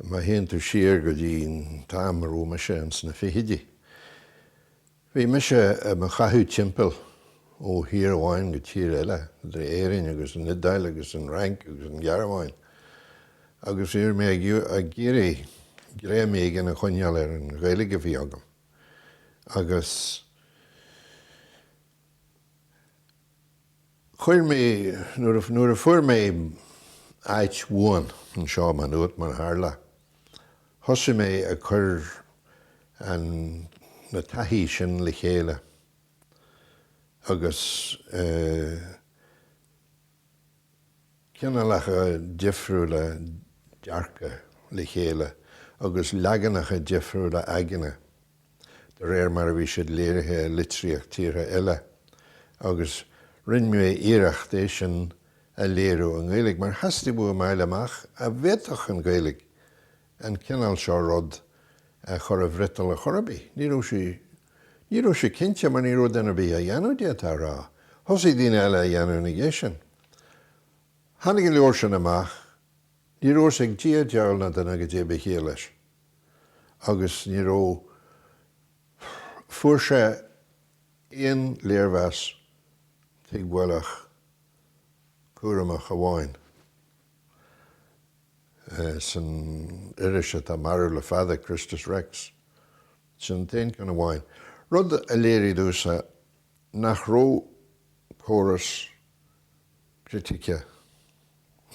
Má hén tú siar go dtíon támarú me sé an sna fihiidí. Bhí me sé me chathú timpeall ó hir amháin go tír eile, de éireann agus an nidáil agus an rank agus an ghearmháin. Agus ír mé a géirí gré mé gan a chuineal ar an Gaeilge bhí agam. Agus chuir mé, nuair a fuair mé áit bhuain an seo Maynooth mar tharla, thosa mé a chur an na taithí sin le chéile. Agus cinnalach a difriú le dearcha le chéile, agus leganach a difriú le aigine. De réir mar a bhí siad léirithe litríocht tíre eile. Agus rinn mé iirecht é sin a léirú an Gaeilge, mar hasí bú meile amach a bhéadach an Gaeilge an cinnal seo rud a chur a bhrital a chorabí. Ní raibh sé cinnte mar ní raibh denna bí a dhéanú déatá rá. Thosaí daoine eile a dhéanú na ggéisisin. Tháinig an leor sin amach, ní raibh ag dia dearna dana go dtí bhí leis. Agus ní raibh fuair sé aon léirmheas ag bhuailach cuaireamach amháin. San irise tá marú le fada Christus Rex. Sin taon gan amháin. Rud a léirí dúsa nach raibh córas Chritice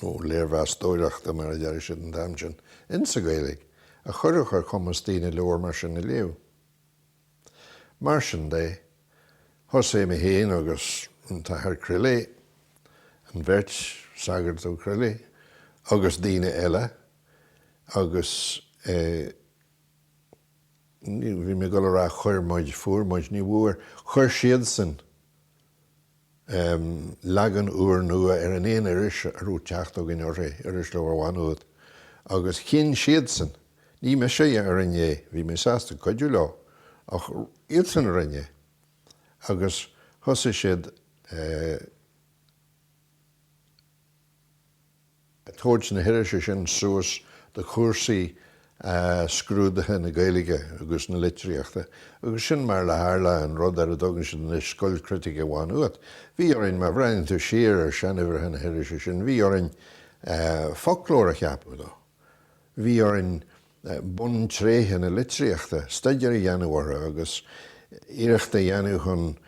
nó léirmheas dóireachta mar a dhearadh siad an dáim sin in sa Gaeilge a chuireadh ar chumas daoine leor mar sin na léamh. Mar sin dé, thosaí mé héin agus an taithar crillé, an bhirt sagart ó crillé, agus daoine eile, agus bhí mé go rá chuir maid fuair, maid ní bhuair, chuir siad san legan uair nua ar an éon iris arú teacht ó gin orthaí, iris le bhhainúd. Agus chin siad san, ní me sé ar an é, bhí mé sásta coidú lá, ach iad san ar an é. Agus thosa siad tóid na hirise sin suas de chúrsaí scrúdathe na Gaeilge agus na litríochta. Agus sin mar le hála an rud ar a dogann sin na Scoil Chritice Mhá Nuad. Bhí orrin mar bhreainn tú siar ar seanibhar na hirise sin, bhí orrin folklór a cheapú dó. Bhí orrin bun tréthe na litríochta, staidir a dhéanamhara agus iireachta dhéanú chun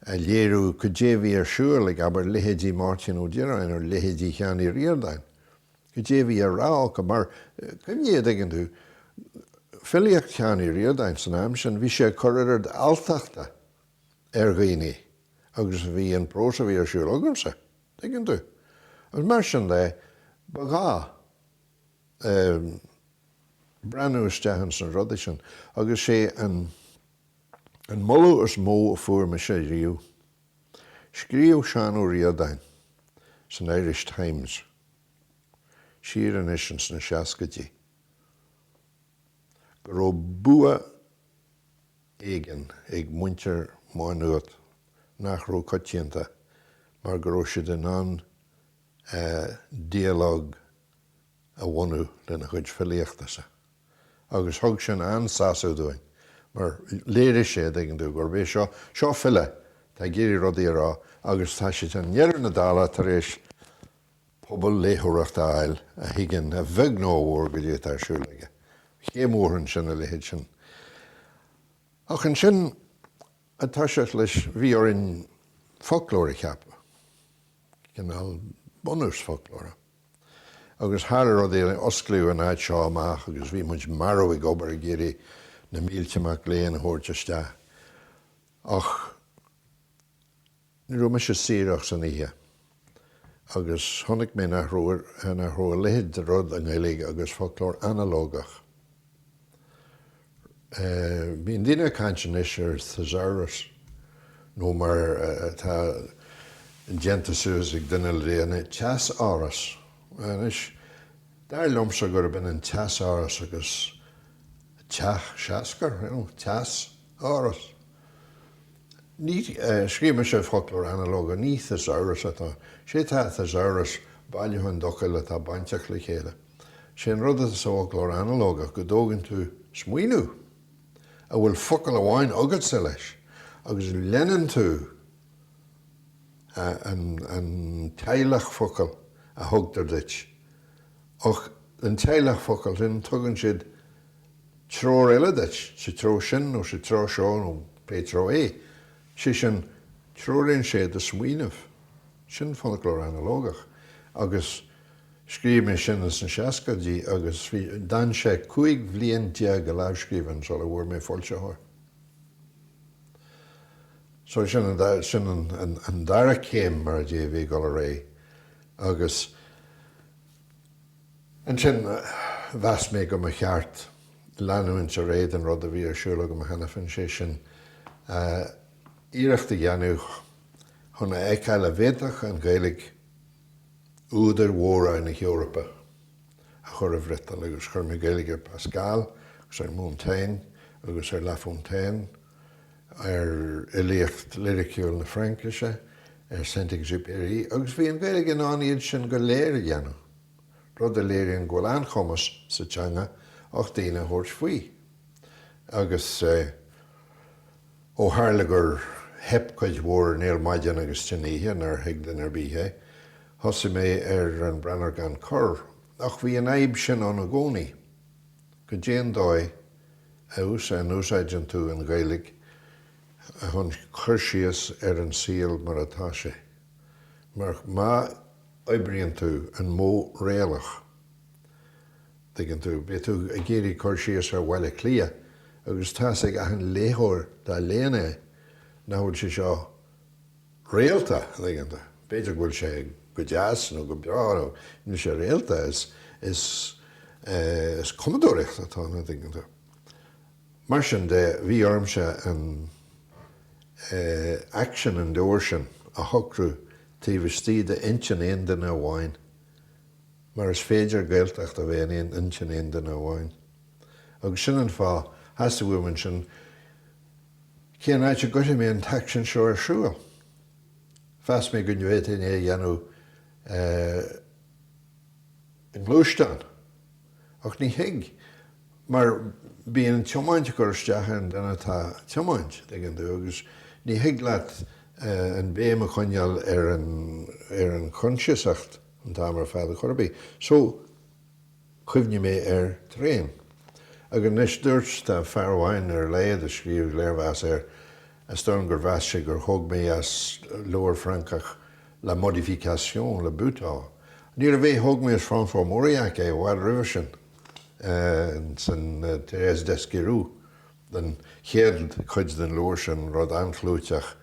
a léirú go déhí ar siúr le aber lehéidí Máirtín Ó Doibhlin ar lehéidí cheannaí riordain. Go déhí ar rá go mar cumnéad igen tú filiíocht cheannaí riordain san am sin bhí sé chuir altachta ar ghaoine agus bhí an prósa bhí ar siúr agamsa igen tú. Agus mar sin dé bagá breanús dehan san rudí sin agus sé an mollú is mó a fuair me sé riú. Scríomh sean ó riordain san Irish Times. Siar an isins na seascatí. Go raibh bua éigean ag Moinsíneoir Mhá Nuad nach raibh coitianta mar go raibh siad in an dialóg a bhainú lena chuid filiíochtasa. Agus thug sin an sasú dúin. Mar léirí sé igen tú gur bhí seo file tá géirí rudaí rá agus tá si an nearar na dála tar éis pobl léthúireacht áil a higgin a bheith nómhór go dtí tarsúlaige. Chéimhórann sin a léhéid sin. Ach an sin atá sé leis bhí orrin folklór a cheapa. Cinál bonús folklóra. Agus thar rudaí oscliú an áid seo amach agus bhí muid marú ag obair a géirí na mílteach léon thuirteiste. Ach ní raibh me sé síreach san ihe. Agus tháinig mé nach raibh léad de rud an Gaeilge agus folklór analógach. Bhíon duine caint ar thesaurus nó mar tá genta suas ag duine léana teas áras. Dar lomsa gur bin an teas áras agus teach seascar, teas áras. Ní scríime sé folklór analóga ní thesaurus atá. Sé tá thesaurus bailúin docail atá bainteach le chéile. Sin rud is óglár analóga go dógann tú smuoinú a bhfuil focail amháin agad sa leis agus leanann tú an teilech focail a thugtar dit. Och an teilech focail sin tugann siad tróir eile dit, sa tró sin nó sa tró seo nó pétró é. Si sin tróiríonn siad a smuoineh. Sin folklór analógach. Agus scríb mé sin as an seascadí agus dan sé 5 bliain diaag a lábhscríban so le bhfuair mé foilseáir. So sin an dara céim mar a dhéhí go ré agus an sin bheas mé go a cheart leanúint a réad an rud a bhí arsúla go hena fan sé sin íireachta dhéanú chuna éiceile bhéadach an Gaeilge údar mhóra in Eorpa a chur a bhrital agus chur mé Gaeilge Pascal agus ar Montaigne agus ar La Fontaine ar ilíocht liriciúil na Frankise ar Saint-Exupéry agus bhí an Gaeilge an iad sin go léir a dhéanú. Rud a léiríonn go lean chumas sa teanga ach daoine thuirt faoi. Agus ó tharla gur hep chuid mhór Néal Maidine agus Tine Oíche nar higdan ar bíthe, thosa mé ar an Branar gan chur, ach bhí an aib sin an a gcónaí. Go déan dóid aus an úsáideann tú an Gaeilge a chun chur síos ar an síl mar atá sé. Mar má oibríonn tú an mó réalach. D'igan tú, bé tú a géirí chur síos ar bhile clia, agus tá ag an léthóir dá léana náhuiil sé seo réalta, d'igan tú. Beidir bhfuil sé go deas nó go beá nó sé réalta is commodóireacht atá na d'igan tú. Mar sin de bhí ormse an action an dóir sin a thocrú tíomhtí de intin éon den a bháin. Mar is féidir gailteach a bhéon éon intin éon den a bháin. Agus sin an fá hasasta bhuamann sin céan áit go mé an tac sin seo ar siúil. Feas mé go nuhéit in é dhéanú an glúisteán. Ach ní hiig. Mar bí an teamáint go isteachan denna tá teamáint d'igan tú agus ní hiig leat an béim a chuineal ar an chunseasacht an táimar fád a chorbí. So chuimhne mé ar tréin. Agus nes dúirt tá fearmháin ar léad a scríomh léirmheas ar a stoirm gur bheas sé gur thug mé as Lower Francach la modification le bútá. Níor a bheith thug mé as Franfá Móriac é bhhail rih sin san Thérèse d'Esquerú den chéad chuid den Loir sin rud anchlúteach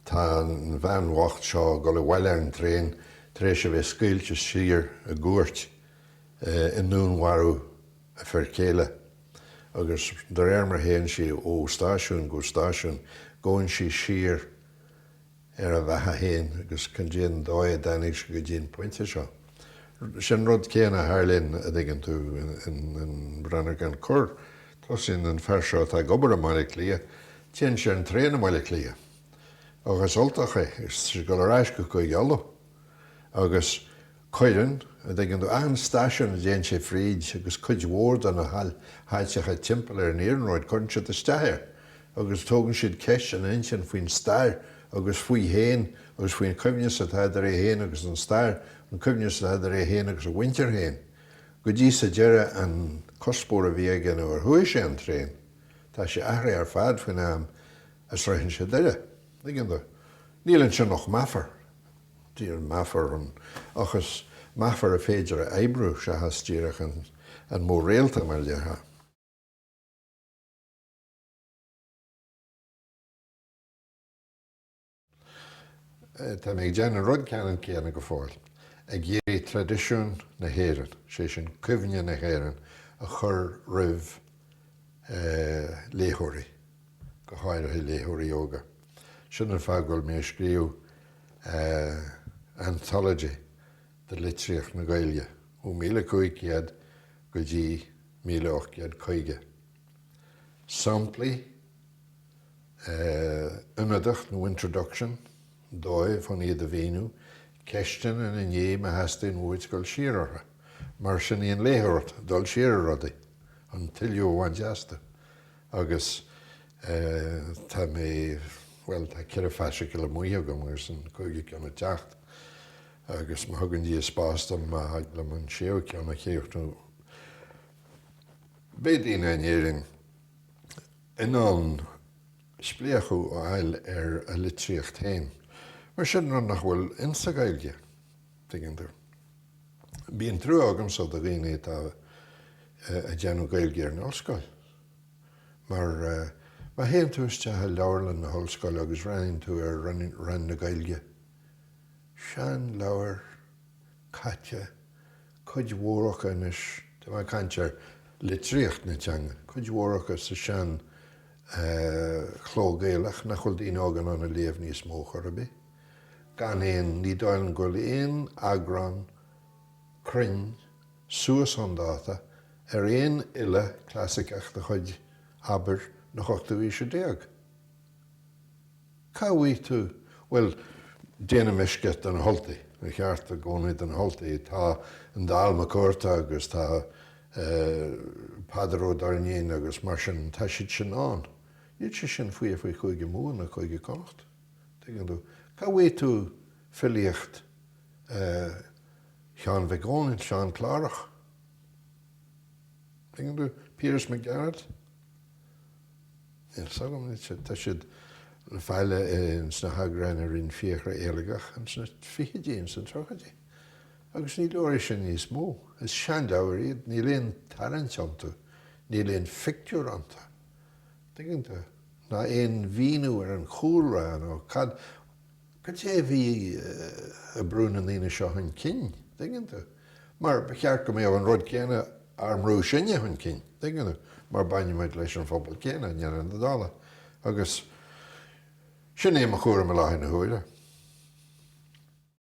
tá an bheanhacht seo go le bhile ar an tréin tréis a bheith scoilte siar a gúirt in núnharú a fearcéile. Agus der mar héann si ó stáisiún go stáisiún ggóann si siar ar a bheithe héin agus chun déan dóid dtáinig go dtíon pointe seo. Sin rud céan a Tharlainn a d'igan tú in Branar gan chur. Tosin an fear seo tá gobar a maiile clia, tíonn sé an tréan a maiile clia. Agus oltacha is go leráis go gealú. Agus coirann a d'igan tú an stáisiún a déann sé fríd agus chuid mhór an a háilteach timpeall ar an éireanróid chuann siad isteir. Agus tógann siad ceist an intin faoin stair agus faoi héin agus faoin cuimhne sa idir é héin agus an stair an cuimhne sa idir é héin agus a winter héin. Go dtí sa deire an cospóir a bhí gan ar thuaidh sé an tréin. Tá sé aithrí ar fad faoin am as roihann sé deire. Nílann sin nach meafar. Dí an meafar an achas meafar a féidir a éibrú se has tíireach an mór réalta mar lethe. Tá mé déanana rud ceann céanna go fáil. Ag géirí tradiisiún na hÉireann, sé sin cuimhne na hÉireann a chur roimh léthirí, go háirithe léthirí óga. Sin an fáil goil mé scríú anthology de litríocht na Gaeilge ó 1500 go dtí 1850. Samplaí imeadach nó introduction, dóibh fan iad a bhíonú, ceistin in a nné me heasta in mhuid goil siarartha. mar sin íon léthirt dul siar rudaí an tuilliú bhain deasta. Agus tá mé, well, tá ceithre feise le muoithe go mar san 50 agus má thugann dí spástam le an séo ceanna chéochtú. Bé daoine éiring in an splíochú ó ail a litríocht féin. Mar sin ran nach bhfuil insa Gaeilge, tuigeann tú. Bíonn trú agam so do dhaoine tá a déanú Gaeilge ar na ollscoil. Mar má héann tú isteathe leabharlann na hollscoil agus rann tú ar ran na Gaeilge. Sean leabhar, caite, chuid mhóracha inis, tá má caint ar litríocht na teanga, chuid mhóracha sa sean chlógéalach nach chfuil daoine ágan anna léamh níos mó chorabí. Gan éon ní dóiln go éon agran, crin, suas an dáta ar éon ile clásicach de chuid aber na 1810. Cá bhí tú? Well, déana misceat an holtaí, na cheart a gcónaid an holtaí, tá an dálma cuairta agus tá padaró darnéin agus mar sin tá siad sin an. Níl sé sin faoi chuige mú na chuige connacht. Cá bhí tú filíocht Sean Vigónin, Sean Clárach? Piers McGarrett? Tá siad le feile sna hagrain ar in fíochra éalagach an sna fichidín san trochadí. Agus ní leir sin níos mó. Is sean leabhar iad, ní léon tarint anta, ní léon fictiúr anta. Na éon víú ar an chúrán ó cad sé bhí a brún an íine seo an cin, mar becheart go mé an rud céine armrú sinne an cin, mar bainimiid leis an phobal céine an na dála. Agus sin é a chóir me láithna thuaire.